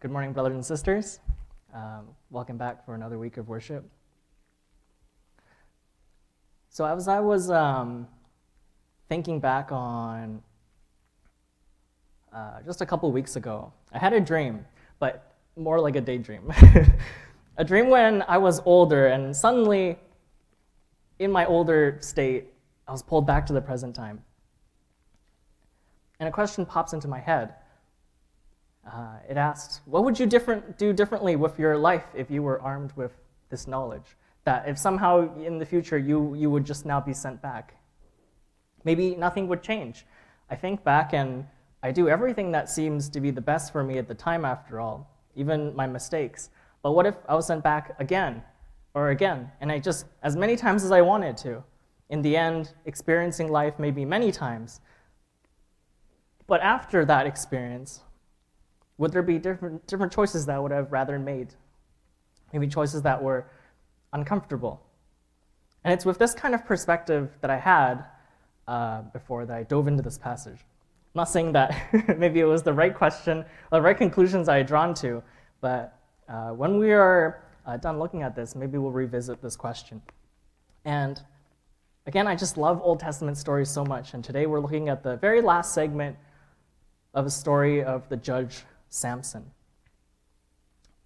Good morning, brothers and sisters. Welcome back for another week of worship. So as I was thinking back on just a couple weeks ago, I had a dream, but more like a daydream. A dream when I was older, and suddenly, in my older state, I was pulled back to the present time. And a question pops into my head. It asks, what would you do differently with your life if you were armed with this knowledge? That if somehow in the future you would just now be sent back. Maybe nothing would change. I think back and I do everything that seems to be the best for me at the time after all, even my mistakes. But what if I was sent back again or again, and I just, as many times as I wanted to? In the end, experiencing life maybe many times. But after that experience, would there be different choices that I would have rather made? Maybe choices that were uncomfortable. And it's with this kind of perspective that I had before that I dove into this passage. I'm not saying that maybe it was the right question, or the right conclusions I had drawn to, but when we are done looking at this, maybe we'll revisit this question. And again, I just love Old Testament stories so much, and today we're looking at the very last segment of a story of the judge Samson.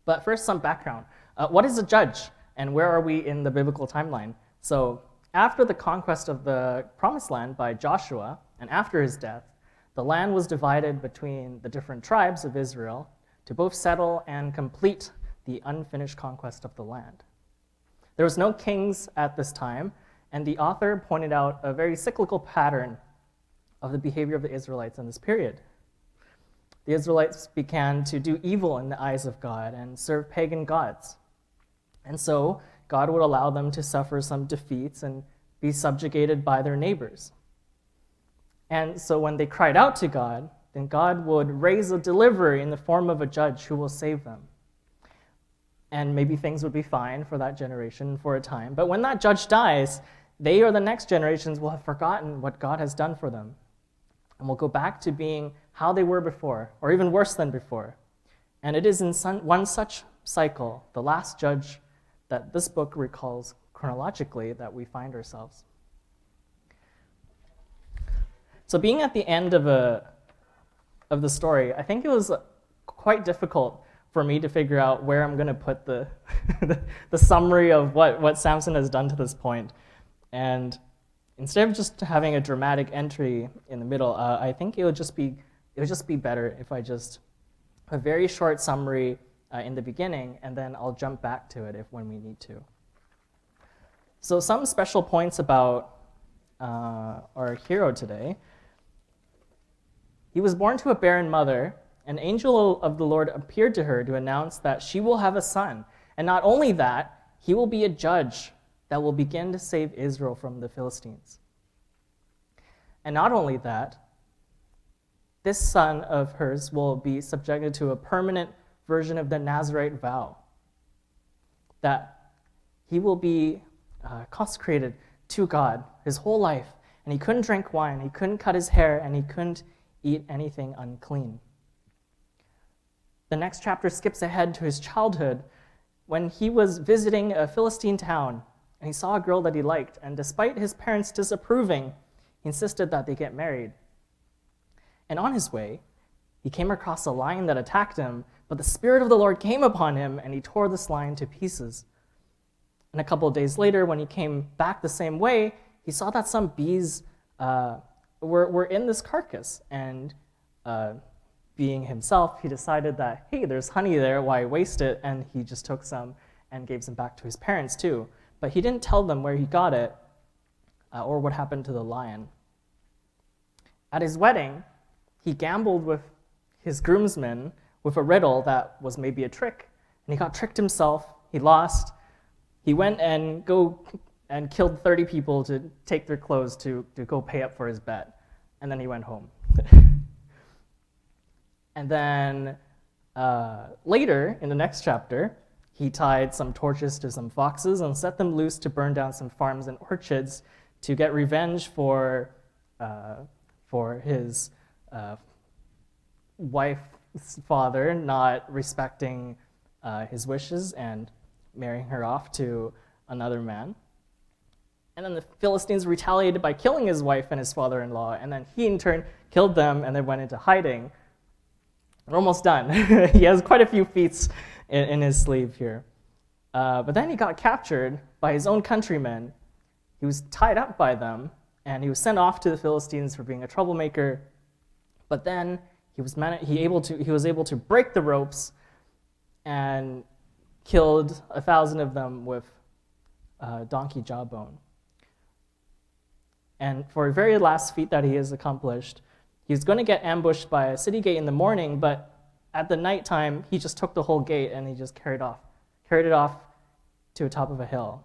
But first, some background. What is a judge, and where are we in the biblical timeline? So, after the conquest of the Promised Land by Joshua, and after his death, the land was divided between the different tribes of Israel to both settle and complete the unfinished conquest of the land. There was no kings at this time, and the author pointed out a very cyclical pattern of the behavior of the Israelites in this period. The Israelites began to do evil in the eyes of God and serve pagan gods. And so God would allow them to suffer some defeats and be subjugated by their neighbors. And so when they cried out to God, then God would raise a deliverer in the form of a judge who will save them. And maybe things would be fine for that generation for a time. But when that judge dies, they or the next generations will have forgotten what God has done for them, and will go back to being how they were before, or even worse than before. And it is in one such cycle, the last judge, that this book recalls chronologically that we find ourselves. So being at the end of the story, I think it was quite difficult for me to figure out where I'm going to put the summary of what Samson has done to this point. And instead of just having a dramatic entry in the middle, I think it would just be better if I just a very short summary in the beginning, and then I'll jump back to it when we need to. So some special points about our hero today. He was born to a barren mother. An angel of the Lord appeared to her to announce that she will have a son. And not only that, he will be a judge that will begin to save Israel from the Philistines. And not only that, this son of hers will be subjected to a permanent version of the Nazirite vow, that he will be consecrated to God his whole life, and he couldn't drink wine, he couldn't cut his hair, and he couldn't eat anything unclean. The next chapter skips ahead to his childhood when he was visiting a Philistine town, and he saw a girl that he liked, and despite his parents disapproving, he insisted that they get married. And on his way, he came across a lion that attacked him, but the Spirit of the Lord came upon him, and he tore this lion to pieces. And a couple of days later, when he came back the same way, he saw that some bees were in this carcass, and being himself, he decided that, hey, there's honey there, why waste it? And he just took some and gave some back to his parents too. But he didn't tell them where he got it or what happened to the lion. At his wedding, he gambled with his groomsmen with a riddle that was maybe a trick. And he got tricked himself. He lost. He went and killed 30 people to take their clothes to go pay up for his bet. And then he went home. And then later, in the next chapter, he tied some torches to some foxes and set them loose to burn down some farms and orchards to get revenge for his wife father not respecting his wishes and marrying her off to another man. And then the Philistines retaliated by killing his wife and his father-in-law, and then he in turn killed them and then went into hiding. We're almost done. He has quite a few feats in his sleeve here. But then he got captured by his own countrymen. He was tied up by them, and he was sent off to the Philistines for being a troublemaker. But then he was able to break the ropes and killed 1,000 of them with donkey jawbone. And for a very last feat that he has accomplished, he's going to get ambushed by a city gate in the morning, but at the nighttime, he just took the whole gate and he just carried it off to the top of a hill.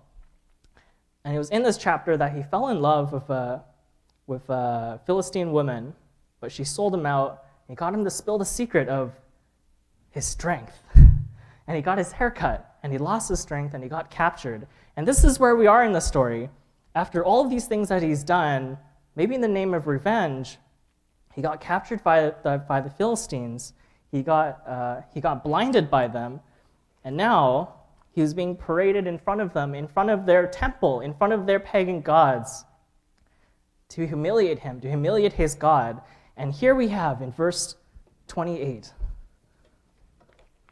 And it was in this chapter that he fell in love with a Philistine woman, but she sold him out and got him to spill the secret of his strength. And he got his hair cut, and he lost his strength, and he got captured. And this is where we are in the story. After all of these things that he's done, maybe in the name of revenge, he got captured by the Philistines. He got blinded by them, and now he was being paraded in front of them, in front of their temple, in front of their pagan gods, to humiliate him, to humiliate his God. And here we have in verse 28.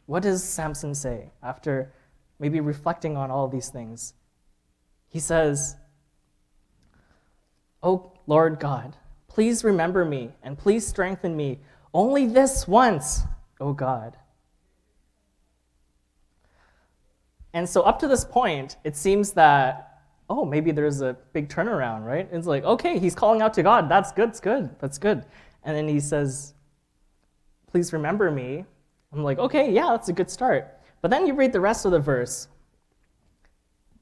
What does Samson say after maybe reflecting on all these things? He says, "O Lord God, please remember me and please strengthen me only this once, O God." And so up to this point, it seems that, maybe there's a big turnaround, right? It's like, okay, he's calling out to God. That's good, that's good. And then he says, "Please remember me." I'm like, okay, yeah, that's a good start. But then you read the rest of the verse,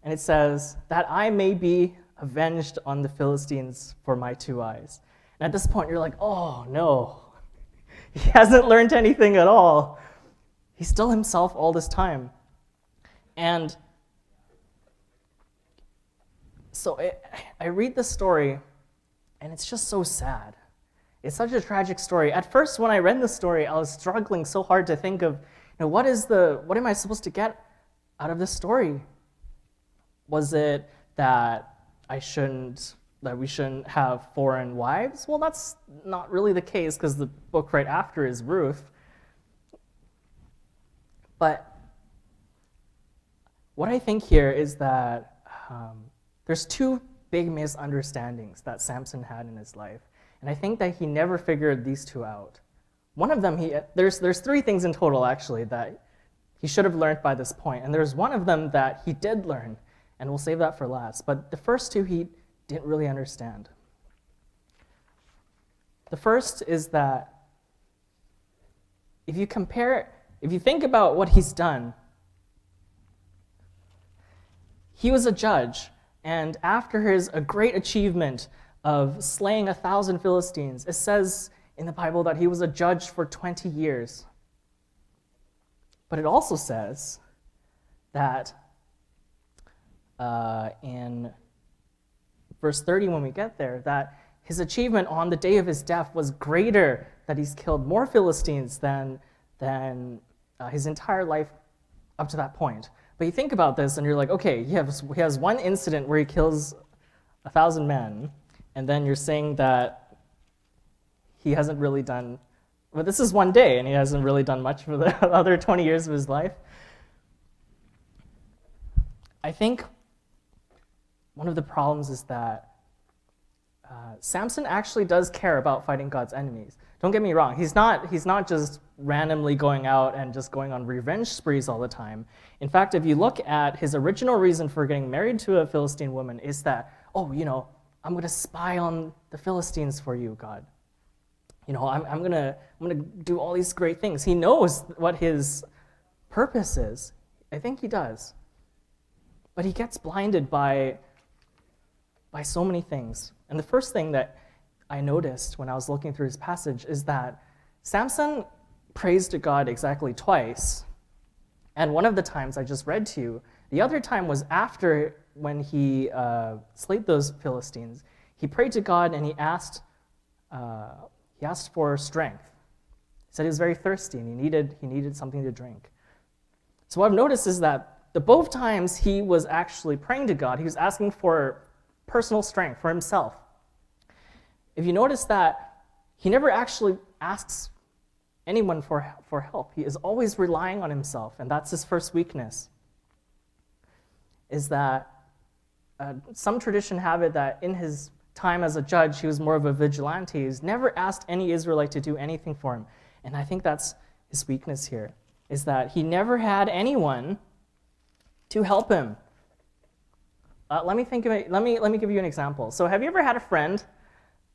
and it says, "That I may be avenged on the Philistines for my 2 eyes." And at this point, you're like, oh no, he hasn't learned anything at all. He's still himself all this time. And so I read this story, and it's just so sad. It's such a tragic story. At first, when I read the story, I was struggling so hard to think of, what am I supposed to get out of this story? Was it that we shouldn't have foreign wives? Well, that's not really the case, because the book right after is Ruth. But what I think here is that there's 2 big misunderstandings that Samson had in his life. And I think that he never figured these 2 out. One of them, there's 3 things in total, actually, that he should have learned by this point. And there's one of them that he did learn, and we'll save that for last. But the first 2 he didn't really understand. The first is that if you think about what he's done, he was a judge, and after a great achievement of slaying 1,000 Philistines, it says in the Bible that he was a judge for 20 years. But it also says that in verse 30, when we get there, that his achievement on the day of his death was greater, that he's killed more Philistines than his entire life up to that point. But you think about this, and you're like, okay, he has one incident where he kills 1,000 men, and then you're saying that he hasn't really done, well, this is one day, and he hasn't really done much for the other 20 years of his life. I think one of the problems is that Samson actually does care about fighting God's enemies. Don't get me wrong, he's not just randomly going out and just going on revenge sprees all the time. In fact, if you look at his original reason for getting married to a Philistine woman is that, I'm going to spy on the Philistines for you, God. I'm going to do all these great things. He knows what his purpose is. I think he does. But he gets blinded by so many things. And the first thing that I noticed when I was looking through his passage is that Samson prays to God exactly twice. And one of the times I just read to you, the other time was after when he slayed those Philistines. He prayed to God and he asked for strength. He said he was very thirsty and he needed something to drink. So what I've noticed is that both times he was actually praying to God, he was asking for personal strength for himself. If you notice that he never actually asks anyone for help. He is always relying on himself, and that's his first weakness. Is that some tradition have it that in his time as a judge, he was more of a vigilante. He's never asked any Israelite to do anything for him. And I think that's his weakness here, is that he never had anyone to help him. Let me give you an example. So have you ever had a friend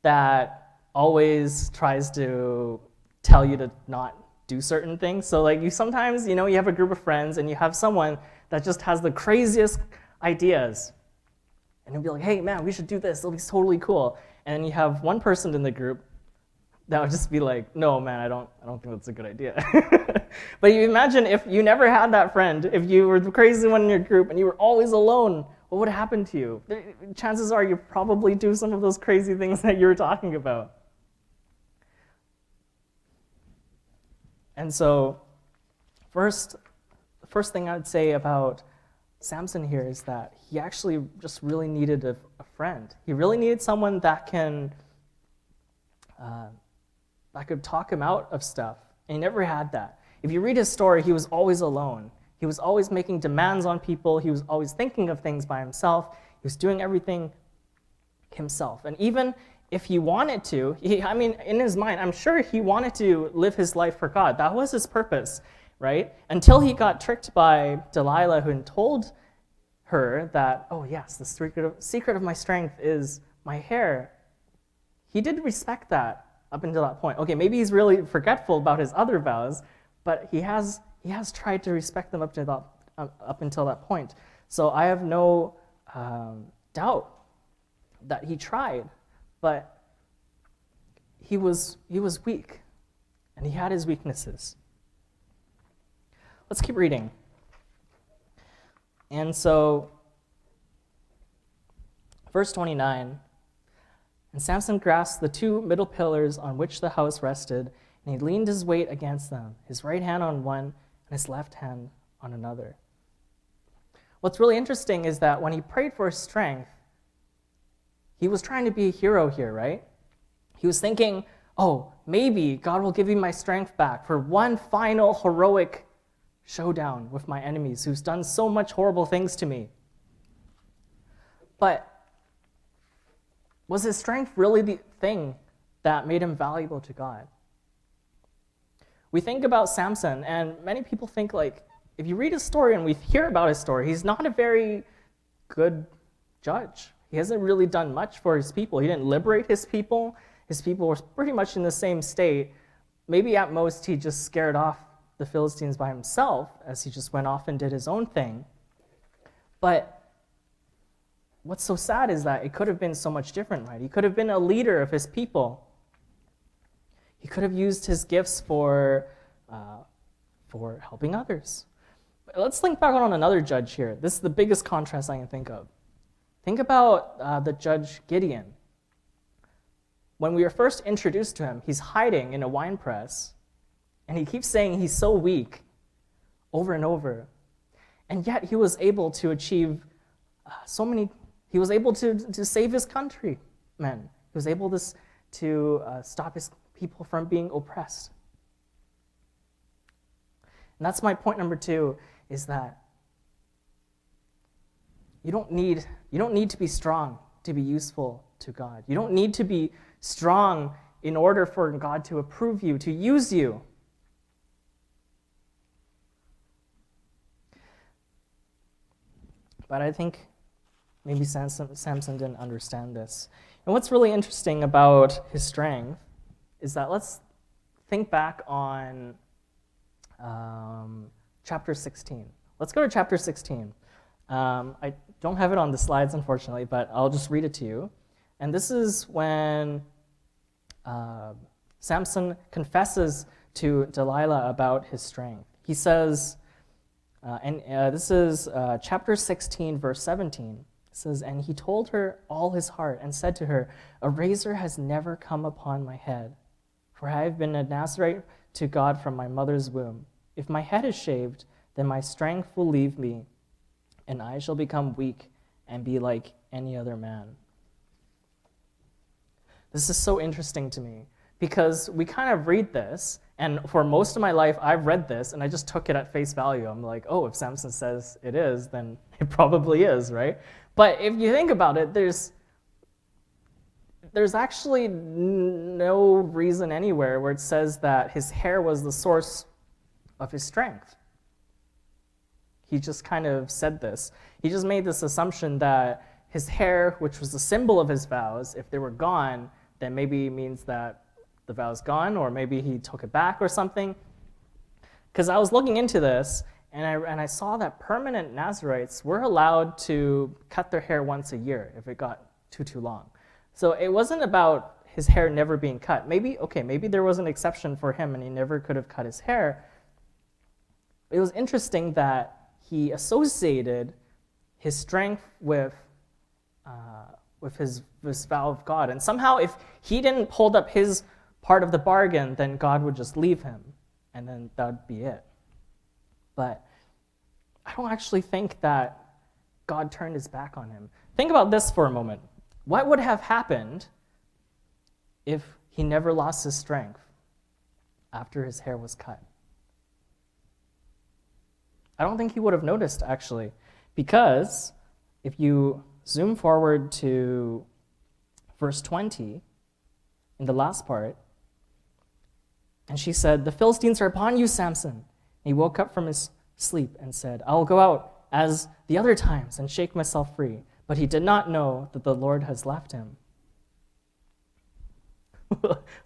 that always tries to tell you to not do certain things? So like you sometimes, you have a group of friends and you have someone that just has the craziest ideas. And you'll be like, hey man, we should do this, it'll be totally cool. And then you have one person in the group that would just be like, no man, I don't think that's a good idea. But you imagine if you never had that friend, if you were the crazy one in your group and you were always alone, what would happen to you? Chances are you probably do some of those crazy things that you were talking about. And so the first thing I would say about Samson here is that he actually just really needed a friend. He really needed someone that could talk him out of stuff. And he never had that. If you read his story, he was always alone. He was always making demands on people. He was always thinking of things by himself. He was doing everything himself. And even if he wanted to, in his mind, I'm sure he wanted to live his life for God. That was his purpose, right? Until he got tricked by Delilah, who told her that, oh yes, the secret of my strength is my hair. He did respect that up until that point. Okay, maybe he's really forgetful about his other vows, but he has tried to respect them up until that point. So I have no doubt that he tried, but he was weak, and he had his weaknesses. Let's keep reading. And so, verse 29, and Samson grasped the two middle pillars on which the house rested, and he leaned his weight against them, his right hand on one and his left hand on another. What's really interesting is that when he prayed for strength, he was trying to be a hero here, right? He was thinking, oh, maybe God will give me my strength back for one final heroic showdown with my enemies who's done so much horrible things to me. But was his strength really the thing that made him valuable to God? We think about Samson, and many people think, like, if you read his story and we hear about his story, he's not a very good judge. He hasn't really done much for his people. He didn't liberate his people. His people were pretty much in the same state. Maybe at most he just scared off the Philistines by himself as he just went off and did his own thing. But what's so sad is that it could have been so much different, right? He could have been a leader of his people. He could have used his gifts for helping others. But let's think back on another judge here. This is the biggest contrast I can think of. Think about the judge Gideon. When we were first introduced to him, he's hiding in a wine press, and he keeps saying he's so weak over and over. And yet he was able to achieve he was able to save his countrymen. He was able to stop his people from being oppressed. And that's my point number 2, is that you don't need to be strong to be useful to God. You don't need to be strong in order for God to approve you, to use you. But I think maybe Samson didn't understand this. And what's really interesting about his strength is that let's think back on chapter 16. Let's go to chapter 16. I don't have it on the slides, unfortunately, but I'll just read it to you. And this is when Samson confesses to Delilah about his strength. He says, this is chapter 16, verse 17. It says, and he told her all his heart and said to her, a razor has never come upon my head, for I have been a Nazarite to God from my mother's womb. If my head is shaved, then my strength will leave me, and I shall become weak and be like any other man. This is so interesting to me because we kind of read this, and for most of my life, I've read this, and I just took it at face value. I'm like, oh, if Samson says it is, then it probably is, right? But if you think about it, there's actually no reason anywhere where it says that his hair was the source of his strength. He just kind of said this. He just made this assumption that his hair, which was the symbol of his vows, if they were gone, then maybe it means that the vow's gone, or maybe he took it back or something. Because I was looking into this, and I saw that permanent Nazarites were allowed to cut their hair once a year if it got too long. So it wasn't about his hair never being cut. Maybe there was an exception for him and he never could have cut his hair. It was interesting that he associated his strength with his vow of God. And somehow if he didn't hold up his part of the bargain, then God would just leave him, and then that would be it. But I don't actually think that God turned his back on him. Think about this for a moment. What would have happened if he never lost his strength after his hair was cut? I don't think he would have noticed, actually, because if you zoom forward to verse 20, in the last part, and she said, "The Philistines are upon you, Samson." And he woke up from his sleep and said, "I will go out as the other times and shake myself free." But he did not know that the Lord has left him.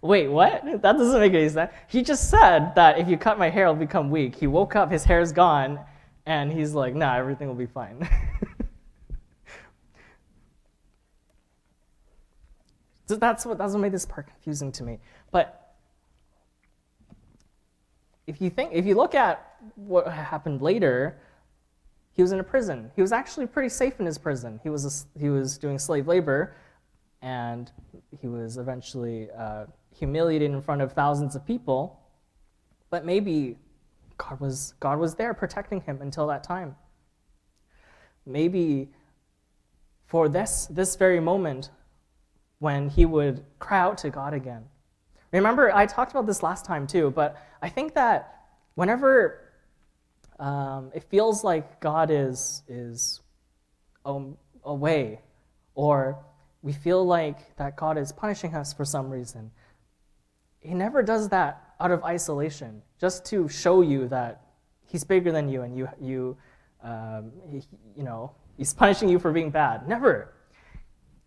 Wait, what? That doesn't make any sense. He just said that if you cut my hair, I'll become weak. He woke up, his hair's gone, and he's like, nah, everything will be fine. So that's what made this part confusing to me. But if you look at what happened later, he was in a prison. He was actually pretty safe in his prison. He was doing slave labor, and he was eventually humiliated in front of thousands of people. But maybe God was there protecting him until that time. Maybe for this very moment when he would cry out to God again. Remember, I talked about this last time too, but I think that whenever it feels like God is away, or we feel like that God is punishing us for some reason, he never does that out of isolation, just to show you that he's bigger than you and he's punishing you for being bad. Never.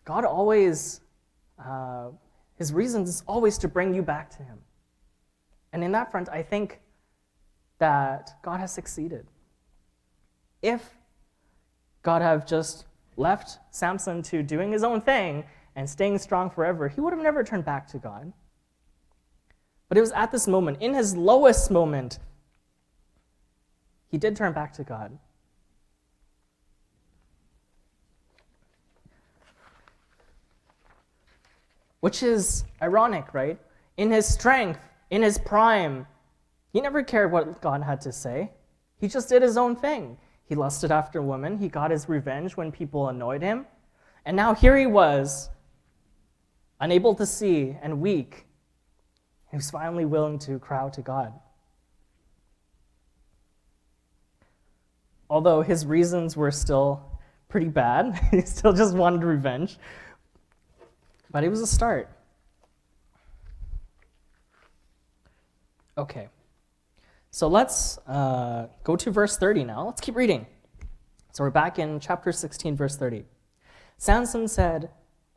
God always, his reasons is always to bring you back to him. And in that front, I think that God has succeeded. If God had just left Samson to doing his own thing and staying strong forever, he would have never turned back to God. But it was at this moment, in his lowest moment, he did turn back to God. Which is ironic, right? In his strength, in his prime, he never cared what God had to say. He just did his own thing. He lusted after women. He got his revenge when people annoyed him. And now here he was, unable to see and weak. He was finally willing to cry out to God. Although his reasons were still pretty bad. He still just wanted revenge. But it was a start. Okay. So let's go to verse 30 now. Let's keep reading. So we're back in chapter 16, verse 30. Samson said,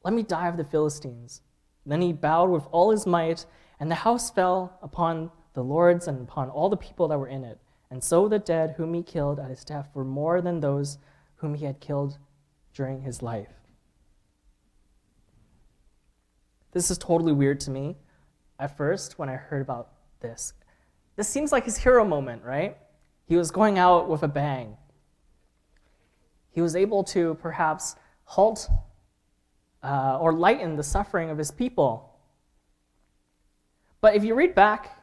"Let me die of the Philistines." Then he bowed with all his might, and the house fell upon the lords and upon all the people that were in it. And so the dead whom he killed at his death were more than those whom he had killed during his life. This is totally weird to me at first when I heard about this. This seems like his hero moment, right? He was going out with a bang. He was able to perhaps halt or lighten the suffering of his people. But if you read back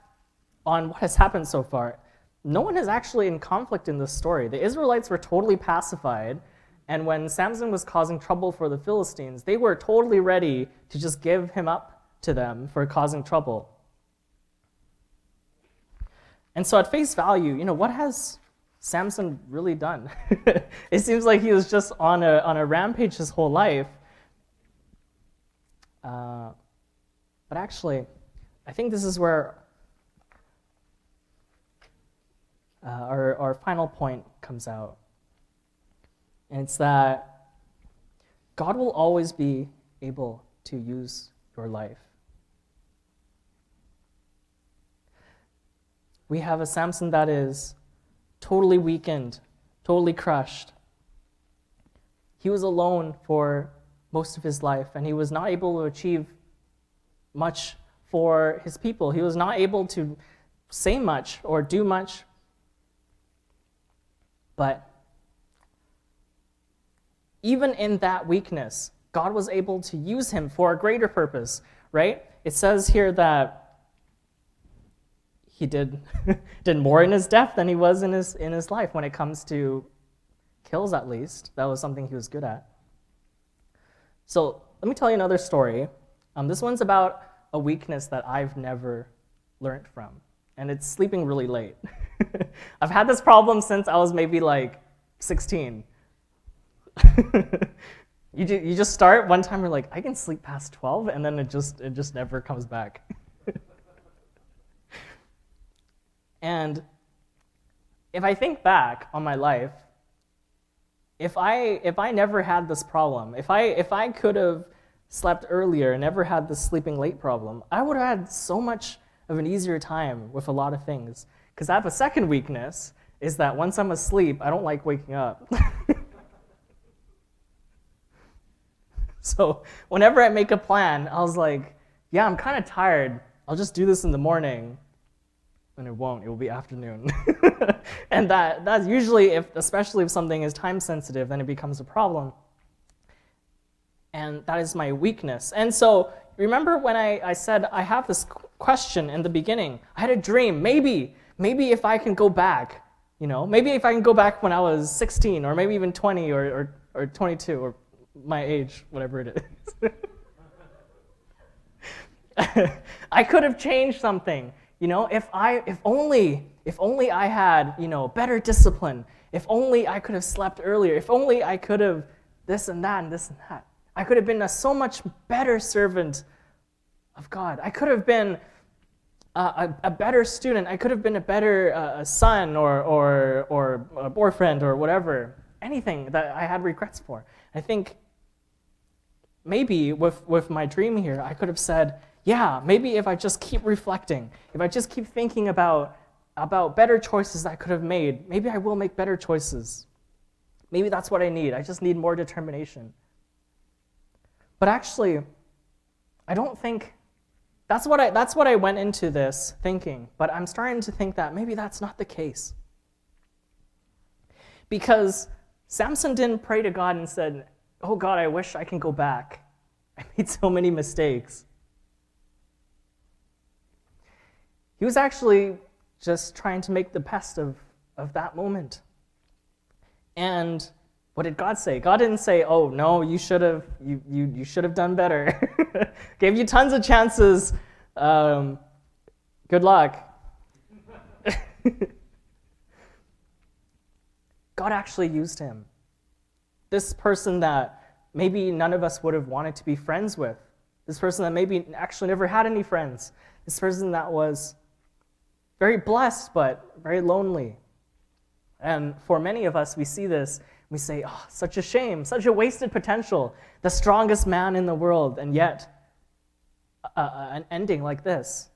on what has happened so far, no one is actually in conflict in this story. The Israelites were totally pacified, and when Samson was causing trouble for the Philistines, they were totally ready to just give him up to them for causing trouble. And so at face value, what has Samson really done? It seems like he was just on a rampage his whole life. But actually, I think this is where our final point comes out. And it's that God will always be able to use your life. We have a Samson that is totally weakened, totally crushed. He was alone for most of his life, and he was not able to achieve much for his people. He was not able to say much or do much. But even in that weakness, God was able to use him for a greater purpose, right? It says here that he did more in his death than he was in his life when it comes to kills, at least. That was something he was good at. So let me tell you another story. This one's about a weakness that I've never learned from, and it's sleeping really late. I've had this problem since I was maybe like 16. You just start one time, you're like, I can sleep past 12, and then it just never comes back. And if I think back on my life, if I never had this problem, if I could have slept earlier and never had this sleeping late problem, I would have had so much of an easier time with a lot of things. Because I have a second weakness, is that once I'm asleep, I don't like waking up. So whenever I make a plan, I was like, yeah, I'm kind of tired. I'll just do this in the morning. And it won't. It will be afternoon. And that's usually, especially if something is time sensitive, then it becomes a problem. And that is my weakness. And so remember when I said I have this question in the beginning. I had a dream. Maybe if I can go back, maybe if I can go back when I was 16 or maybe even 20 or 22 or my age, whatever it is. I could have changed something. If only I had, better discipline. If only I could have slept earlier. If only I could have this and that and this and that. I could have been a so much better servant of God. I could have been a better student. I could have been a better son or a boyfriend or whatever. Anything that I had regrets for. I think maybe with my dream here, I could have said, yeah, maybe if I just keep reflecting, if I just keep thinking about better choices I could have made, maybe I will make better choices. Maybe that's what I need. I just need more determination. But actually, I don't think that's what I went into this thinking, but I'm starting to think that maybe that's not the case. Because Samson didn't pray to God and said, "Oh God, I wish I can go back. I made so many mistakes." He was actually just trying to make the best of that moment. And what did God say? God didn't say, "Oh no, you should have done better." Gave you tons of chances. Good luck. God actually used him. This person that maybe none of us would have wanted to be friends with. This person that maybe actually never had any friends. This person that was very blessed, but very lonely. And for many of us, we see this, we say, "Oh, such a shame, such a wasted potential, the strongest man in the world," and yet an ending like this.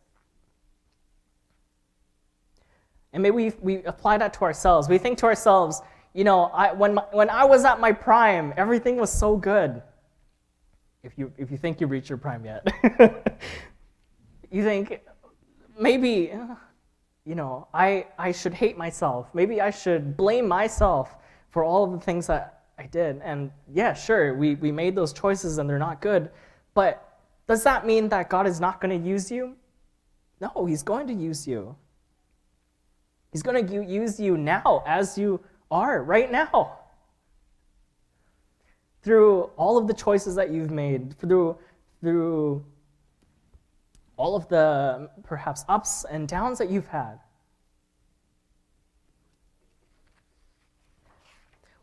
And maybe we apply that to ourselves. We think to ourselves, when I was at my prime, everything was so good. If you think you reached your prime yet. You think, maybe, I should hate myself. Maybe I should blame myself for all of the things that I did. And yeah, sure, we made those choices and they're not good. But does that mean that God is not going to use you? No, he's going to use you. He's going to use you now as you are right now. Through all of the choices that you've made, through all of the perhaps ups and downs that you've had.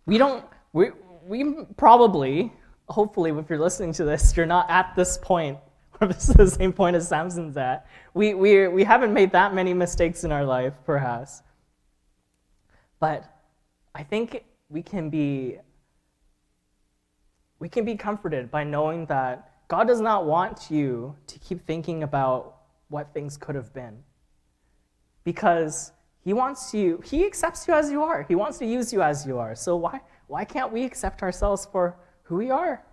We probably, hopefully, if you're listening to this, you're not at this point, or this is the same point as Samson's at. We haven't made that many mistakes in our life, perhaps. But I think we can be comforted by knowing that God does not want you to keep thinking about what things could have been. Because He accepts you as you are. He wants to use you as you are. So why can't we accept ourselves for who we are?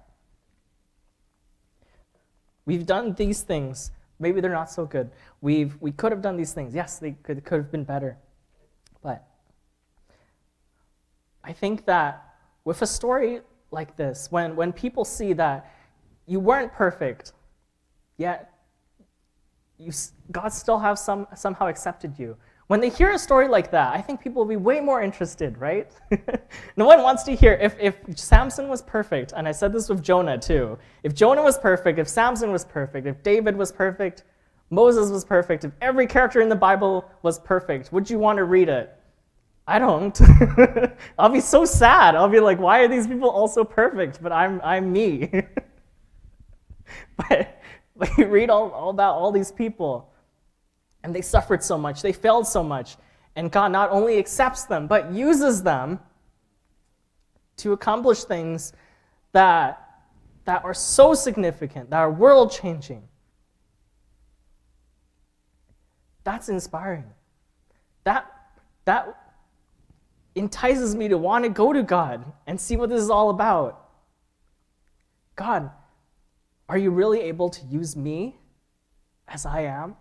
We've done these things. Maybe they're not so good. We could have done these things. Yes, they could have been better. But I think that with a story like this, when people see that you weren't perfect, yet God still has somehow accepted you. When they hear a story like that, I think people will be way more interested, right? No one wants to hear, if Samson was perfect, and I said this with Jonah too, if Jonah was perfect, if Samson was perfect, if David was perfect, Moses was perfect, if every character in the Bible was perfect, would you want to read it? I don't. I'll be so sad. I'll be like, why are these people all so perfect? But I'm me. But you read all about all these people, and they suffered so much, they failed so much, and God not only accepts them, but uses them to accomplish things that are so significant, that are world-changing. That's inspiring. That entices me to want to go to God and see what this is all about. God, are you really able to use me as I am?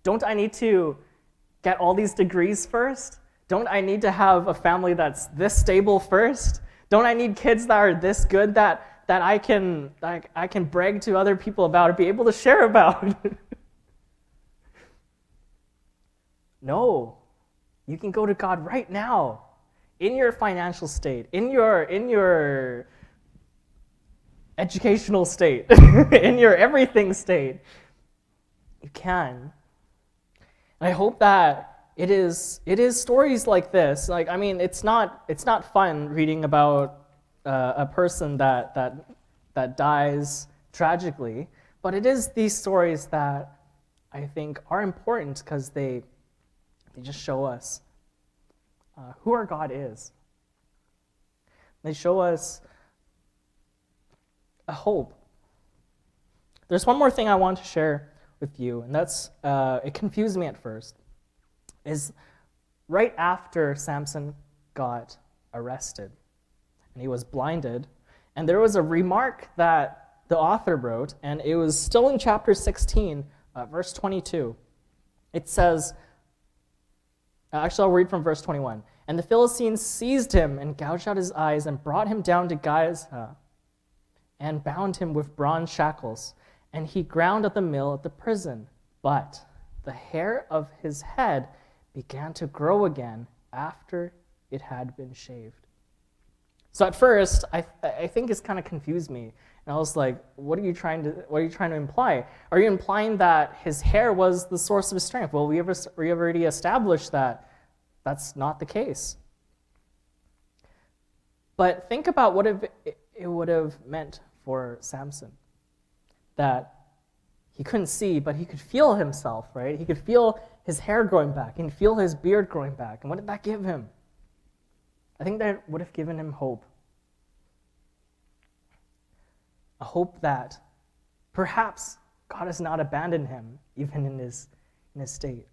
Don't I need to get all these degrees first? Don't I need to have a family that's this stable first? Don't I need kids that are this good that I can brag to other people about or be able to share about? No. You can go to God right now, in your financial state, in your educational state, in your everything state. You can. And I hope that it is stories like this. Like, I mean, it's not fun reading about a person that dies tragically, but it is these stories that I think are important because they just show us who our God is. They show us a hope. There's one more thing I want to share with you, and that's, it confused me at first, is right after Samson got arrested, and he was blinded, and there was a remark that the author wrote, and it was still in chapter 16, verse 22. It says, actually, I'll read from verse 21. And the Philistines seized him and gouged out his eyes and brought him down to Gaza and bound him with bronze shackles. And he ground at the mill at the prison. But the hair of his head began to grow again after it had been shaved. So at first, I think it's kind of confused me. And I was like, what are you trying to imply? Are you implying that his hair was the source of his strength? Well, we already established that that's not the case. But think about what it would have meant for Samson. That he couldn't see, but he could feel himself, right? He could feel his hair growing back. He could feel his beard growing back. And what did that give him? I think that would have given him hope. A hope that perhaps God has not abandoned him, even in his state.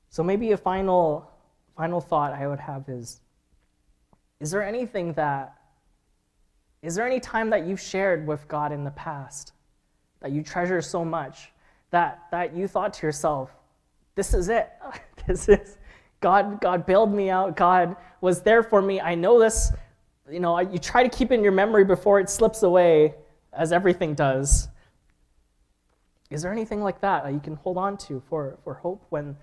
So maybe a final thought I would have is there any time that you've shared with God in the past that you treasure so much that you thought to yourself, this is it. This is God bailed me out. God was there for me. I know this. You try to keep it in your memory before it slips away, as everything does. Is there anything like that that you can hold on to for hope when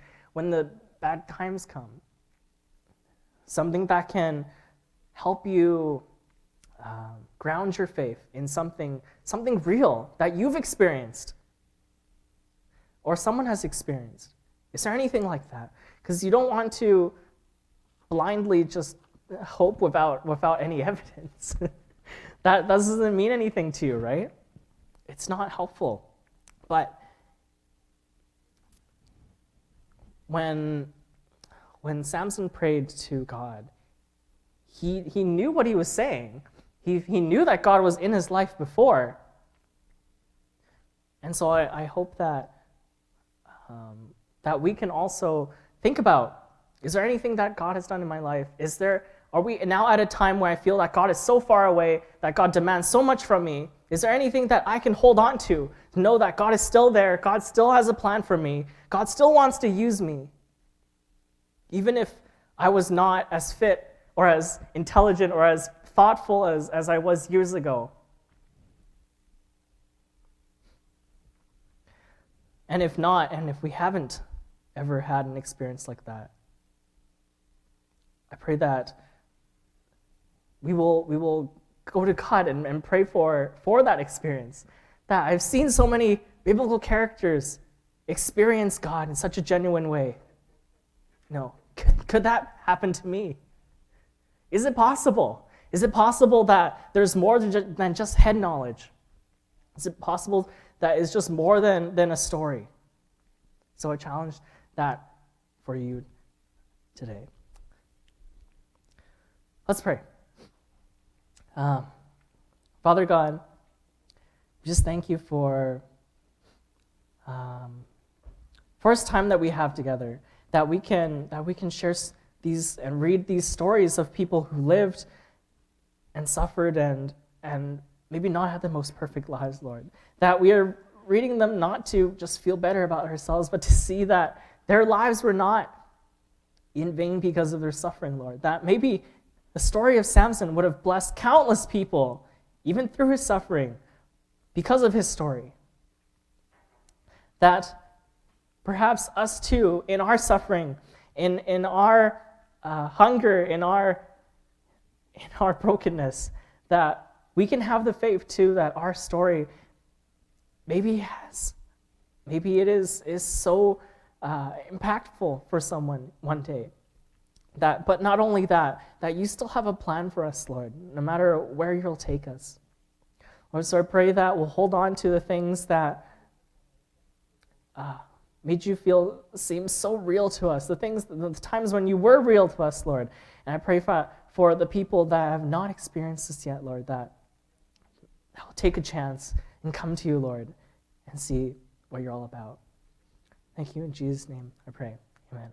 the bad times come? Something that can help you ground your faith in something real that you've experienced or someone has experienced. Is there anything like that? Because you don't want to blindly just hope without any evidence. That doesn't mean anything to you, right? It's not helpful. But when Samson prayed to God, he knew what he was saying. He knew that God was in his life before. And so I hope that we can also think about, is there anything that God has done in my life? Are we now at a time where I feel that God is so far away, that God demands so much from me? Is there anything that I can hold on to know that God is still there, God still has a plan for me, God still wants to use me? Even if I was not as fit or as intelligent or as thoughtful as I was years ago. And if not, and if we haven't ever had an experience like that, I pray that we will go to God and pray for that experience. That I've seen so many biblical characters experience God in such a genuine way. Could that happen to me? Is it possible? Is it possible that there's more than just head knowledge? Is it possible that it's just more than a story? So I challenge that for you today. Let's pray. Father God, we just thank you for first time that we have together, that we can share these and read these stories of people who lived and suffered and maybe not had the most perfect lives, Lord. That we are reading them not to just feel better about ourselves, but to see that their lives were not in vain because of their suffering, Lord. That maybe the story of Samson would have blessed countless people, even through his suffering, because of his story. That perhaps us too, in our suffering, in our hunger, in our brokenness, that we can have the faith too that our story maybe it is so impactful for someone one day. But not only that you still have a plan for us, Lord, no matter where you'll take us. Lord, so I pray that we'll hold on to the things that made you seem so real to us, the times when you were real to us, Lord. And I pray for the people that have not experienced this yet, Lord, that they'll take a chance and come to you, Lord, and see what you're all about. Thank you. In Jesus' name I pray. Amen.